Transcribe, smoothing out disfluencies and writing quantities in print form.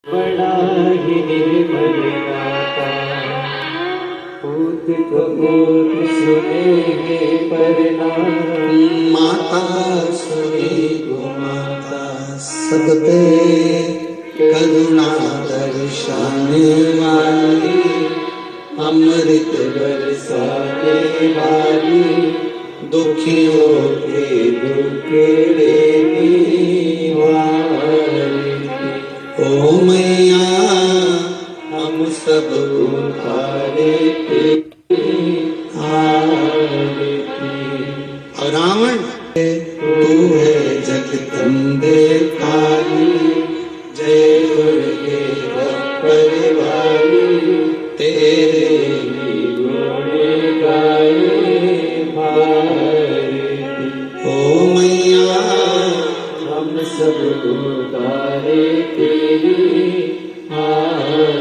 बड़ा ही निर्मल गाता, पूत कपूत सुने है प्रणाम। माता सुनी गो माता, सब पे करुणा दर्शाने वाली, अमृत बरसाने वाली, दुखियों के दुख देने वाली। ओ मैया हम सब उतारे और रावण तू है जगदम्बे काली, जय दुर्गे बप्पर वाली, तेरे गुण गाए भारती। ओ मैया हम सब उतारे तेरी आरती।